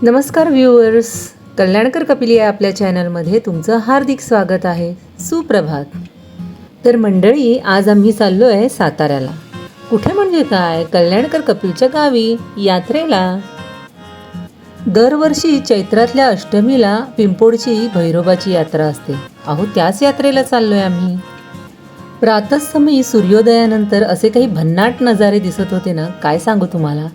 नमस्कार व्ह्यूअर्स, कल्याणकर कपिल या आपल्या चॅनलमध्ये तुमचं हार्दिक स्वागत आहे. सुप्रभात. तर मंडळी, आज आम्ही चाललो आहे साताऱ्याला. कुठे म्हणजे काय, कल्याणकर कपिलच्या गावी यात्रेला. दरवर्षी चैत्रातल्या अष्टमीला पिंपोडची भैरोबाची यात्रा असते. अहो, त्याच यात्रेला चाललोय आम्ही. प्रातःसमयी सूर्योदयानंतर असे काही भन्नाट नजारे दिसत होते ना, काय सांगू तुम्हाला.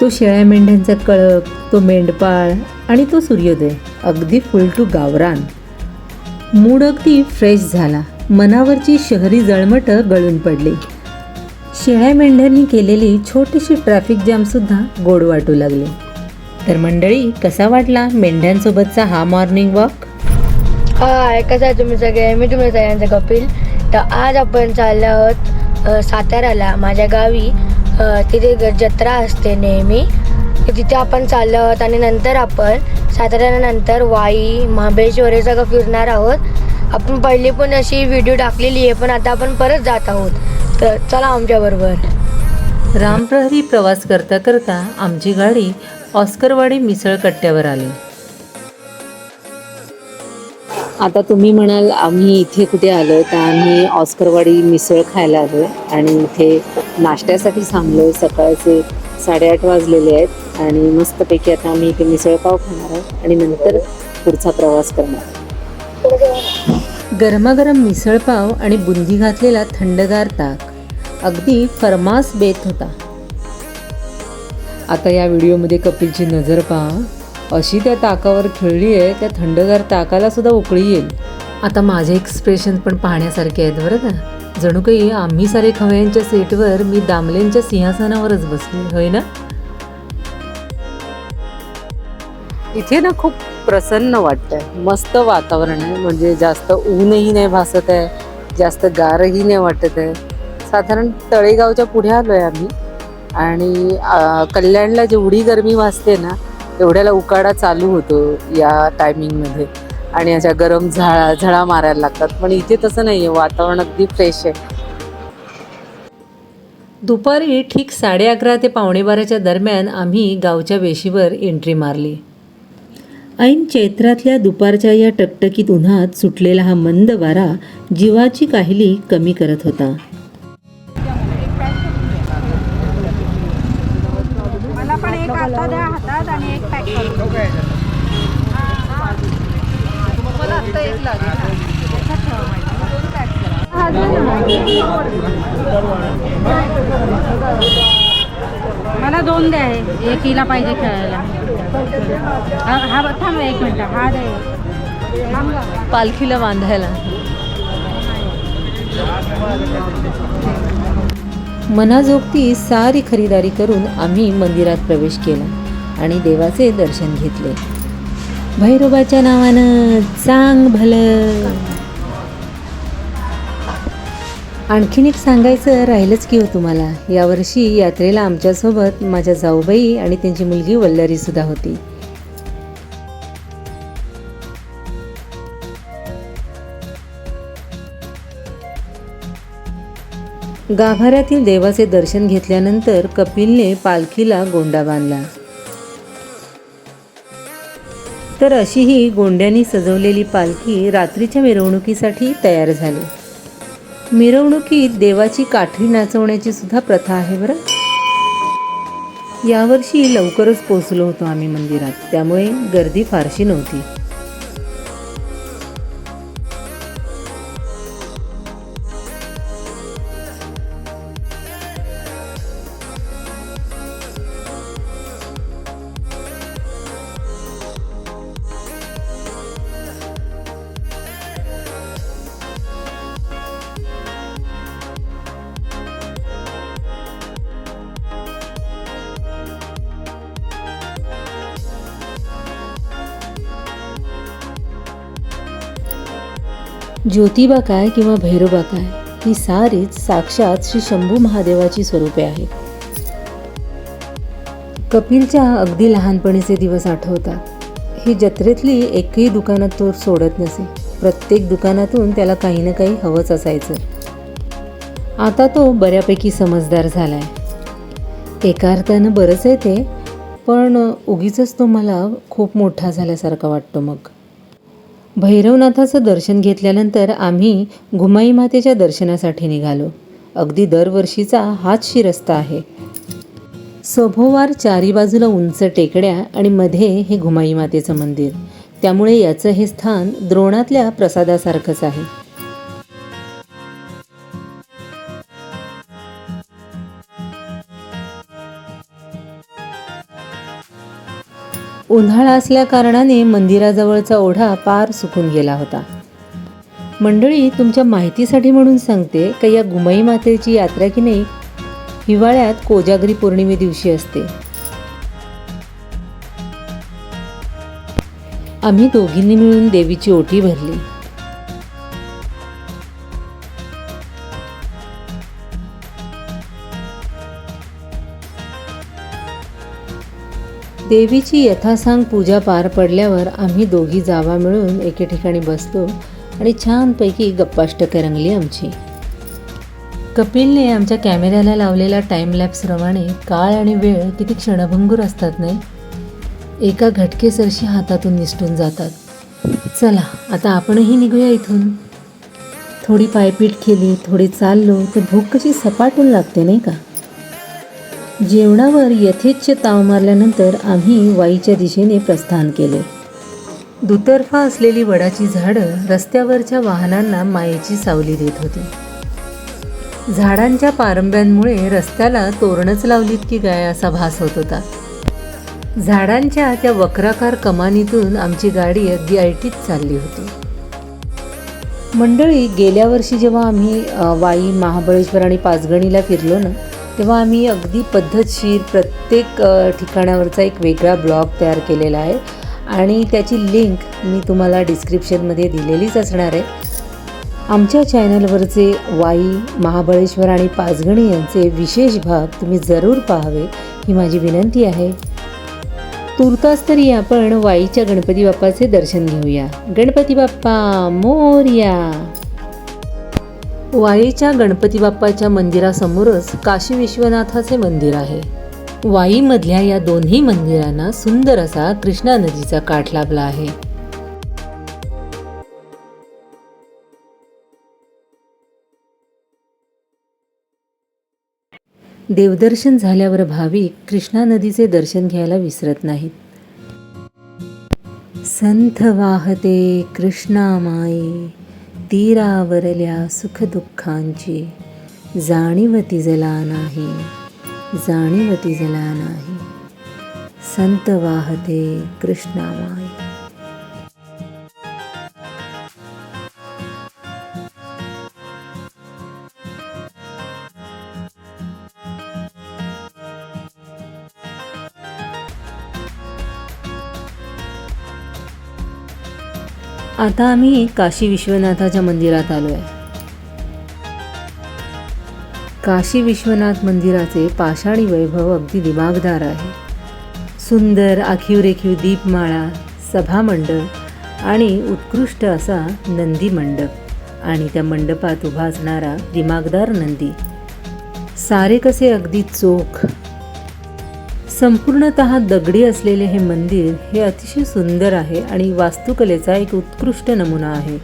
तो शेळ्या मेंढ्यांचा कळप, तो मेंढपाळ आणि तो सूर्योदय, अगदी फुल टू गावरान. मूड अगदी फ्रेश झाला. मनावरची शहरी जळमटं गळून पडली. शेळ्या मेंढ्यांनी केलेली छोटीशी ट्रॅफिक जॅमसुद्धा गोड वाटू लागली. तर मंडळी, कसा वाटला मेंढ्यांसोबतचा हा मॉर्निंग वॉक? हाय, कसं आहे तुम्ही सगळे? मी तुम्ही सगळ्यांचा कपिल. तर आज आपण चाललो आहोत साताऱ्याला, माझ्या गावी. तिथे जत्रा असते नेहमी, तिथे आपण चाललो आहोत. आणि नंतर आपण साताऱ्यानंतर वाई, महाबळेश्वर हे सगळं फिरणार आहोत. आपण पहिली पण अशी व्हिडिओ टाकलेली आहे, पण आता आपण परत जात आहोत. तर चला आमच्याबरोबर. रामप्रहरी प्रवास करता करता आमची गाडी ऑस्करवाडी मिसळ कट्ट्यावर आली. आता तुम्ही म्हणाल आम्ही इथे कुठे आलो, तर आम्ही ऑस्करवाडी मिसळ खायला आलो आणि इथे नाश्त्यासाठी थांबलो. सकाळचे 8:30 वाजलेले आहेत आणि मस्तपैकी आता आम्ही इथे मिसळपाव खाणार आहोत आणि नंतर पुढचा प्रवास करणार. गरमागरम मिसळपाव आणि बुंदी घातलेला थंडगार ताक अगदी फरमास बेत होता. आता या व्हिडिओमध्ये कपिलची नजर पहा, अशी त्या ताकावर खेळली आहे, त्या थंडगार ताकाला सुद्धा उकळी येईल. आता माझे एक्सप्रेशन पण पाहण्यासारखे आहेत बरं का. जणू काही आम्ही सारे खवयांच्या सेटवर मी दामलेंच्या सिंहासनावरच बसले, होय ना. इथे ना खूप प्रसन्न वाटतंय, मस्त वातावरण आहे. म्हणजे जास्त ऊनही नाही भासत आहे, जास्त गारही नाही वाटत आहे. साधारण तळेगावच्या पुढे आलोय आम्ही आणि कल्याणला जेवढी गरमी वाजते ना, एवढ्याला उकाडा चालू होतो या टायमिंगमध्ये आणि अशा गरम झळा मारायला लागतात. पण इथे तसं नाही आहे, वातावरण अगदी फ्रेश आहे. दुपारी ठीक 11:30 ते 11:45 दरम्यान आम्ही गावच्या वेशीवर एंट्री मारली. ऐन चैत्रातल्या दुपारच्या या टकटकीत उन्हात सुटलेला हा मंद वारा जीवाची काहिली कमी करत होता. मला पण एक आता द्या हातात आणि एक पॅक करून. मला आता एक लागेल. मला 2 द्या. एक हिला पाहिजे खेळायला. हा थांब एक मिनिट. हा दे पालखीला बांधायला. मनाजोगती सारी खरीदारी करून आम्ही मंदिरात प्रवेश केला आणि देवाचे दर्शन घेतले. भैरोबाच्या नावानं चांग भलं. आणखीन एक सांगायचं राहिलंच की हो तुम्हाला, यावर्षी यात्रेला आमच्यासोबत माझ्या जाऊबाई आणि त्यांची मुलगी वल्लरी सुद्धा होती. गाभाऱ्यातील देवाचे दर्शन घेतल्यानंतर कपिलने पालखीला गोंडा बांधला. तर अशी ही गोंड्यांनी सजवलेली पालखी रात्रीच्या मिरवणुकीसाठी तयार झाली. मिरवणुकीत देवाची काठी नाचवण्याची सुद्धा प्रथा आहे बरं. यावर्षी लवकरच पोहोचलो होतो आम्ही मंदिरात, त्यामुळे गर्दी फारशी नव्हती. ज्योतिबा काय किंवा भैरोबा काय, ही सारीच साक्षात श्री शंभू महादेवाची स्वरूपे आहेत. कपिलच्या अगदी लहानपणीचे दिवस आठवतात. ही जत्रेतली एकही दुकानात तो सोडत नसे. प्रत्येक दुकानातून त्याला काही ना काही हवंच असायचं. आता तो बऱ्यापैकी समजदार झालाय. एका अर्थानं बरंच आहे ते, पण उगीचच तो मला खूप मोठा झाल्यासारखा वाटतो. मग भैरवनाथाचं दर्शन घेतल्यानंतर आम्ही घुमाई मातेच्या दर्शनासाठी निघालो. अगदी दरवर्षीचा हाच रस्ता आहे. सभोवार चारी बाजूला उंच टेकड्या आणि मध्ये हे घुमाई मातेचं मंदिर, त्यामुळे याचं हे स्थान द्रोणातल्या प्रसादासारखंच आहे. उन्हाळा असल्या कारणाने मंदिराजवळचा ओढा पार सुकून गेला होता. मंडळी, तुमच्या माहितीसाठी म्हणून सांगते का या घुमाई मातेची यात्रा की नाही हिवाळ्यात कोजागरी पौर्णिमे दिवशी असते. आम्ही दोघींनी मिळून देवीची ओटी भरली. देवीची यथासांग पूजा पार पडल्यावर आम्ही दोघी जावा मिळून एके ठिकाणी बसलो आणि छानपैकी गप्पाष्टक रंगली आमची. कपिलने आमच्या कॅमेऱ्याला लावलेला टाईमलॅप्सप्रमाणे काळ आणि वेळ किती क्षणभंगूर असतात नाही, एका घटकेसरशी हातातून निसटून जातात. चला आता आपणही निघूया इथून. थोडी पायपीट केली, थोडी चाललो तर भूक कशी सपाटून लागते नाही का. जेवणावर यथेच्छ ताव मारल्यानंतर आम्ही वाईच्या दिशेने प्रस्थान केले. दुतर्फा असलेली वडाची झाडं रस्त्यावरच्या वाहनांना मायेची सावली देत होती. झाडांच्या पारंब्यांमुळे रस्त्याला तोरणच लावलीत की काय असा भास होत होता. झाडांच्या त्या वक्राकार कमानीतून आमची गाडी अगदी ऐटीत चालली होती. मंडळी, गेल्या वर्षी जेव्हा आम्ही वाई, महाबळेश्वर आणि पाचगणीला फिरलो ना, तेव्हा आम्ही अगदी पद्धतशीर प्रत्येक ठिकाणावरचा एक वेगळा ब्लॉग तयार केलेला आहे आणि त्याची लिंक मी तुम्हाला डिस्क्रिप्शनमध्ये दिलेलीच असणार आहे. आमच्या चॅनलवरचे वाई, महाबळेश्वर आणि पाचगणी यांचे विशेष भाग तुम्ही जरूर पाहावे ही माझी विनंती आहे. तुर्तास तरी आपण वाईच्या गणपती बाप्पाचे दर्शन घेऊया. गणपती बाप्पा मोरया. वाईच्या गणपती बाप्पाच्या मंदिरासमोरच काशी विश्वनाथाचे मंदिर आहे. वाईमधल्या या दोन्ही मंदिरांना सुंदर असा कृष्णा नदीचा काठ लाभला आहे. देवदर्शन झाल्यावर भाविक कृष्णा नदीचे दर्शन घ्यायला विसरत नाहीत. संथ वाहते कृष्णा माये, तीरावरल्या सुखदुःखांची, जाणीवती जला नाही, जाणीवती जला नाही. संत वाहते कृष्णा माये. आता आम्ही काशी विश्वनाथाच्या मंदिरात आलो आहे. काशी विश्वनाथ मंदिराचे पाषाणी वैभव अगदी दिमागदार आहे. सुंदर आखीव-रेखीव दीपमाळा, सभामंडप आणि उत्कृष्ट असा नंदी मंडप आणि त्या मंडपात उभा असणारा दिमागदार नंदी, सारे कसे अगदी चोख. संपूर्णतः दगडी असलेले हे मंदिर हे अतिशय सुंदर आहे आणि वास्तुकलेचा एक उत्कृष्ट नमुना आहे.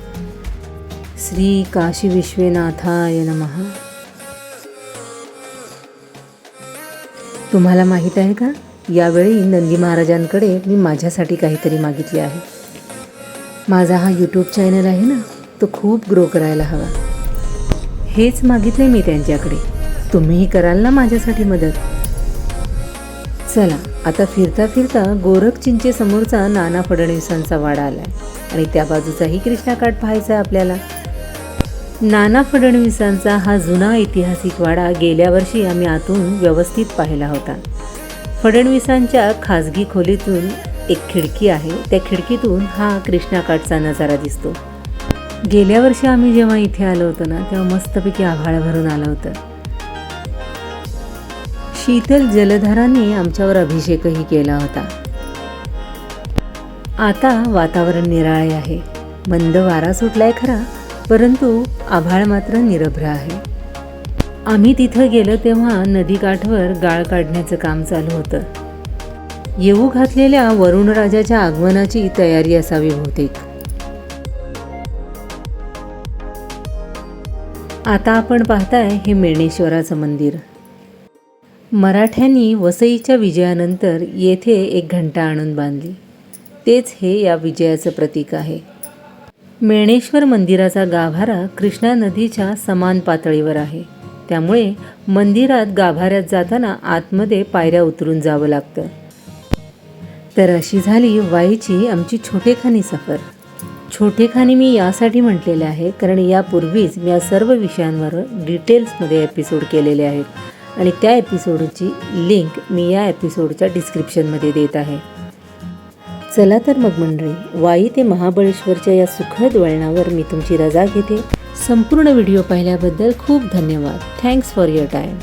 श्री काशी विश्वनाथाय नमः. तुम्हाला माहीत आहे का, यावेळी नंदी महाराजांकडे मी माझ्यासाठी काहीतरी मागितले आहे. माझा हा यूट्यूब चॅनल आहे ना, तो खूप ग्रो करायला हवा. हेच मागितले मी त्यांच्याकडे. तुम्हीही कराल ना माझ्यासाठी मदत. चला आता फिरता फिरता गोरख चिंचेसमोरचा नाना फडणवीसांचा वाडा आलाय आणि त्या बाजूचाही कृष्णाकाठ पाहायचा आपल्याला. नाना फडणवीसांचा हा जुना ऐतिहासिक वाडा गेल्या वर्षी आम्ही आतून व्यवस्थित पाहिला होता. फडणवीसांच्या खाजगी खोलीतून एक खिडकी आहे, त्या खिडकीतून हा कृष्णाकाठचा नजारा दिसतो. गेल्या वर्षी आम्ही जेव्हा इथे आलो होतो ना, तेव्हा मस्तपैकी आभाळ भरून आलं होतं. शीतल जलधारांनी आमच्यावर अभिषेकही केला होता. आता वातावरण निराळे आहे. मंद वारा सुटलाय खरा, परंतु आभाळ मात्र निरभ्र आहे. आम्ही तिथं गेलो तेव्हा नदीकाठवर गाळ काढण्याचं काम चालू होतं. येऊ घातलेल्या वरुणराजाच्या आगमनाची तयारी असावी बहुतेक. आता आपण पाहताय हे मेणेश्वराचं मंदिर. मराठ्यांनी वसईच्या विजयानंतर येथे एक घंटा आणून बांधली. तेच हे या विजयाचं प्रतीक आहे. मेणेश्वर मंदिराचा गाभारा कृष्णा नदीच्या समान पातळीवर आहे. त्यामुळे मंदिरात गाभाऱ्यात जाताना आतमध्ये पायऱ्या उतरून जावं लागतं. तर अशी झाली वाईची आमची छोटेखानी सफर. छोटेखानी मी यासाठी म्हटलेले आहे कारण यापूर्वीच मी या सर्व विषयांवर डिटेल्समध्ये एपिसोड केलेले आहेत आणि त्या एपिसोडची लिंक मी या एपिसोडच्या डिस्क्रिप्शनमध्ये देत आहे. चला तर मग मंडळी, वाई ते महाबळेश्वरच्या या सुखद वळणावर मी तुमची रजा घेते. संपूर्ण व्हिडिओ पाहिल्याबद्दल खूप धन्यवाद. Thanks for your time.